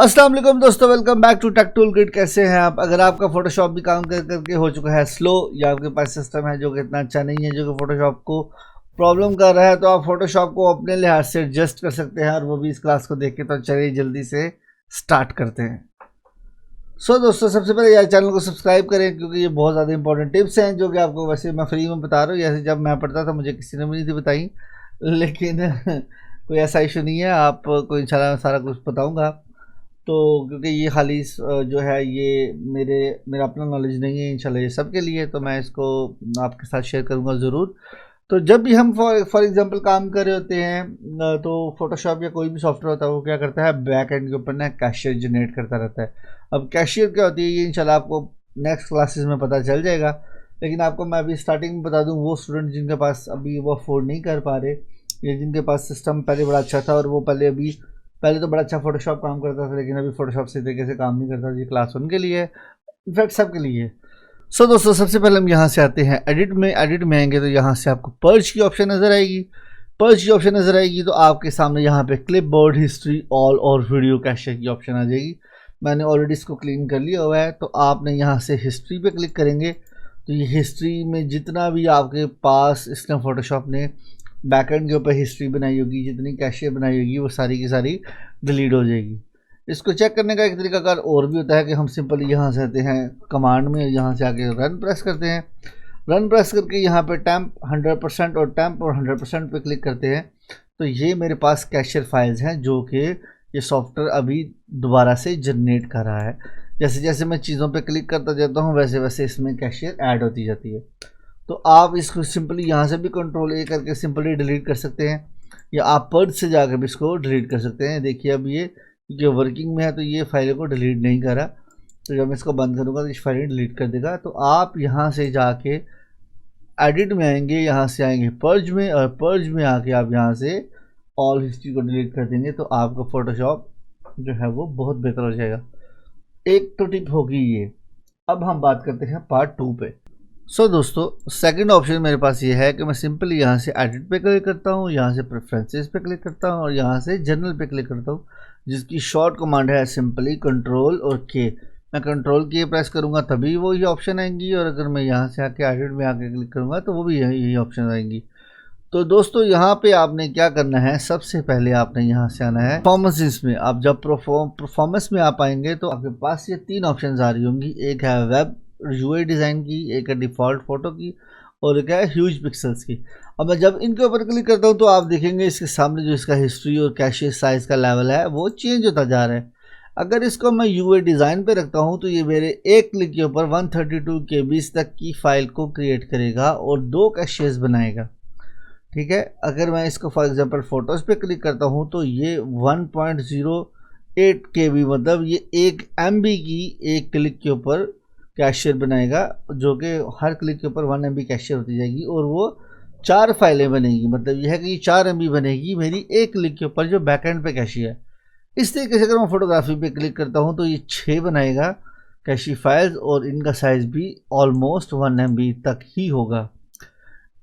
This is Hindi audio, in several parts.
अस्सलाम वालेकुम दोस्तों, welcome back to tech tool kit. कैसे हैं आप? अगर आपका फोटोशॉप भी काम करके हो चुका है स्लो, या आपके पास सिस्टम है जो कि इतना अच्छा नहीं है, जो कि फोटोशॉप को प्रॉब्लम कर रहा है, तो आप फोटोशॉप को अपने लिहाज से एडजस्ट कर सकते हैं, और वो भी इस क्लास को देख के। तो चलिए जल्दी से स्टार्ट करते हैं। दोस्तों, सबसे पहले यार चैनल को सब्सक्राइब करें, क्योंकि ये बहुत ज़्यादा इंपॉर्टेंट टिप्स हैं जो कि आपको वैसे मैं फ्री में बता रहा हूँ। जैसे जब मैं पढ़ता था मुझे किसी ने भी नहीं थी बताई, लेकिन कोई ऐसा इशू नहीं है, आपको इंशाल्लाह सारा कुछ बताऊँगा। तो क्योंकि ये खाली जो है ये मेरा अपना नॉलेज नहीं है, इंशाल्लाह ये सबके लिए, तो मैं इसको आपके साथ शेयर करूंगा ज़रूर। तो जब भी हम फॉर एग्जांपल काम कर रहे होते हैं, तो फोटोशॉप या कोई भी सॉफ्टवेयर होता है वो क्या करता है, बैक एंड के ऊपर ना कैशियर जनरेट करता रहता है। अब कैशियर क्या होती है ये इंशाल्लाह आपको नेक्स्ट क्लासेस में पता चल जाएगा, लेकिन आपको मैं अभी स्टार्टिंग में बता दूँ, वो स्टूडेंट जिनके पास अभी वो अफोर्ड नहीं कर पा रहे, या जिनके पास सिस्टम पहले बड़ा अच्छा था और वो पहले तो बड़ा अच्छा फोटोशॉप काम करता था, लेकिन अभी फोटोशॉप सही तरीके से काम नहीं करता, ये क्लास उनके लिए है, इनफैक्ट सबके लिए। दोस्तों, सबसे पहले हम यहाँ से आते हैं एडिट में आएंगे तो यहाँ से आपको पर्च की ऑप्शन नज़र आएगी। तो आपके सामने यहाँ पे क्लिप बोर्ड, हिस्ट्री, ऑल और वीडियो कैशर की ऑप्शन आ जाएगी। मैंने ऑलरेडी इसको क्लीन कर लिया हुआ है। तो आपने यहाँ से हिस्ट्री पे क्लिक करेंगे तो ये हिस्ट्री में जितना भी आपके पास इसने फोटोशॉप ने बैकएंड के ऊपर हिस्ट्री बनाई होगी, जितनी कैशियर बनाई होगी, वो सारी की सारी डिलीट हो जाएगी। इसको चेक करने का एक तरीकाकार और भी होता है कि हम सिंपली यहाँ से आते हैं कमांड में, यहाँ से आके रन प्रेस करते हैं। रन प्रेस करके यहाँ पे टैम्प 100% और टैम्प और 100% पे क्लिक करते हैं। तो ये मेरे पास कैशियर फाइल्स हैं जो कि ये सॉफ्टवेयर अभी दोबारा से जनरेट कर रहा है। जैसे जैसे मैं चीज़ों पे क्लिक करता जाता हूँ वैसे वैसे इसमें कैशियर ऐड होती जाती है। तो आप इसको सिंपली यहाँ से भी कंट्रोल ए करके सिंपली डिलीट कर सकते हैं, या आप पर्च से जाकर भी इसको डिलीट कर सकते हैं। देखिए अब ये जो वर्किंग में है तो ये फाइल को डिलीट नहीं करा, तो जब मैं इसको बंद करूँगा तो इस फाइल डिलीट कर देगा। तो आप यहाँ से जाके एडिट में आएंगे, यहाँ से आएंगे पर्ज में, और पर्ज में आके आप यहाँ से ऑल हिस्ट्री को डिलीट कर देंगे, तो आपका फोटोशॉप जो है वो बहुत बेहतर हो जाएगा। एक तो टिप होगी ये। अब हम बात करते हैं पार्ट 2 पे। दोस्तों, सेकंड ऑप्शन मेरे पास ये है कि मैं सिंपली यहाँ से एडिट पे क्लिक करता हूँ, यहाँ से प्रेफरेंसेस पे क्लिक करता हूँ, और यहाँ से जनरल पे क्लिक करता हूँ, जिसकी शॉर्ट कमांड है सिंपली कंट्रोल और के। मैं कंट्रोल के प्रेस करूँगा तभी वो ये ऑप्शन आएंगी, और अगर मैं यहाँ से आके एडिट में आके क्लिक करूँगा तो वो भी यही ऑप्शन आएंगी। तो दोस्तों, यहाँ पे आपने क्या करना है, सबसे पहले आपने यहाँ से आना है परफॉर्मेंस में। आप जब परफॉर्मेंस में आप आएंगे तो आपके पास ये 3 ऑप्शन आ रही होंगी। एक है वेब यूआई डिज़ाइन की, एक है डिफ़ॉल्ट फ़ोटो की, और एक है ह्यूज पिक्सल्स की। अब मैं जब इनके ऊपर क्लिक करता हूँ तो आप देखेंगे इसके सामने जो इसका हिस्ट्री और कैशियर साइज़ का लेवल है वो चेंज होता जा रहा है। अगर इसको मैं यूआई डिज़ाइन पे रखता हूँ तो ये मेरे एक क्लिक के ऊपर 132 KB तक की फ़ाइल को क्रिएट करेगा और 2 कैशियर्स बनाएगा। ठीक है। अगर मैं इसको फॉर एग्जांपल फ़ोटोज़ पे क्लिक करता हूँ तो ये 1.08 KB, मतलब ये 1 MB की एक क्लिक के ऊपर कैशियर बनाएगा, जो कि हर क्लिक के ऊपर 1 MB कैशियर होती जाएगी, और वो 4 फाइलें बनेगी। मतलब यह है कि 4 MB बनेगी मेरी एक क्लिक के ऊपर जो बैकएंड पे कैशी है। इस तरीके से अगर मैं फोटोग्राफी पे क्लिक करता हूँ तो ये 6 बनाएगा कैशी फाइल्स, और इनका साइज़ भी ऑलमोस्ट 1 MB तक ही होगा।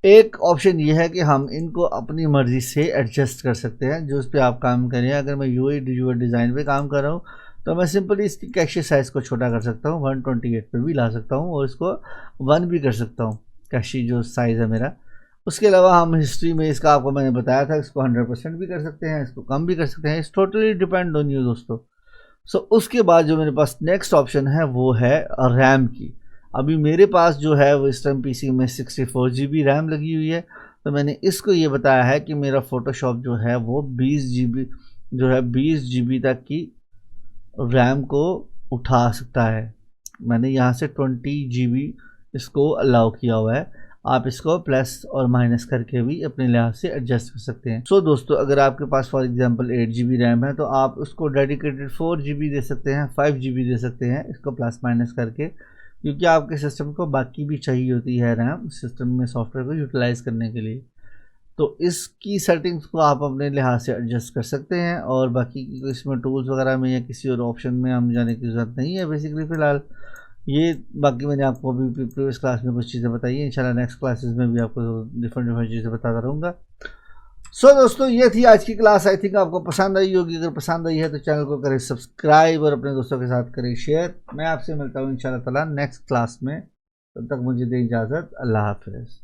एक ऑप्शन ये है कि हम इनको अपनी मर्ज़ी से एडजस्ट कर सकते हैं, जो उस पर आप काम करें। अगर मैं यूआई डिज़ाइन पे काम कर रहा हूँ तो मैं सिंपली इसकी कैशियर साइज़ को छोटा कर सकता हूँ, 128 पे भी ला सकता हूँ, और इसको 1 भी कर सकता हूँ कैशी जो साइज़ है मेरा। उसके अलावा हम हिस्ट्री में इसका आपको मैंने बताया था, इसको 100% भी कर सकते हैं, इसको कम भी कर सकते हैं। It's totally depend on you दोस्तों। उसके बाद जो मेरे पास नेक्स्ट ऑप्शन है वो है रैम की। अभी मेरे पास जो है वो इस टाइम पीसी में 64 GB रैम लगी हुई है। तो मैंने इसको ये बताया है कि मेरा फ़ोटोशॉप जो है वो 20 GB तक की रैम को उठा सकता है। मैंने यहाँ से 20 GB इसको अलाउ किया हुआ है। आप इसको प्लस और माइनस करके भी अपने लिहाज से एडजस्ट कर सकते हैं। दोस्तों, अगर आपके पास फॉर एग्जांपल 8 GB रैम है तो आप उसको डेडिकेटेड 4 GB दे सकते हैं, 5 GB दे सकते हैं, इसको प्लस माइनस करके, क्योंकि आपके सिस्टम को बाकी भी चाहिए होती है रैम सिस्टम में सॉफ्टवेयर को यूटिलाइज़ करने के लिए। तो इसकी सेटिंग्स को आप अपने लिहाज से एडजस्ट कर सकते हैं, और बाकी इसमें टूल्स वगैरह में या किसी और ऑप्शन में हम जाने की ज़रूरत नहीं है बेसिकली फ़िलहाल। ये बाकी मैंने आपको अभी प्रीवियस क्लास में कुछ चीज़ें बताई हैं, इंशाल्लाह नेक्स्ट क्लासेस में भी आपको डिफरेंट चीज़ें बताता रहूँगा। सो दोस्तों ये थी आज की क्लास। आई थिंक आपको पसंद आई होगी। अगर पसंद आई है तो चैनल को करें सब्सक्राइब और अपने दोस्तों के साथ करें शेयर। मैं आपसे मिलता हूँ इंशाल्लाह ताला नेक्स्ट क्लास में। तब तक मुझे दें इजाज़त। अल्लाह हाफिज़।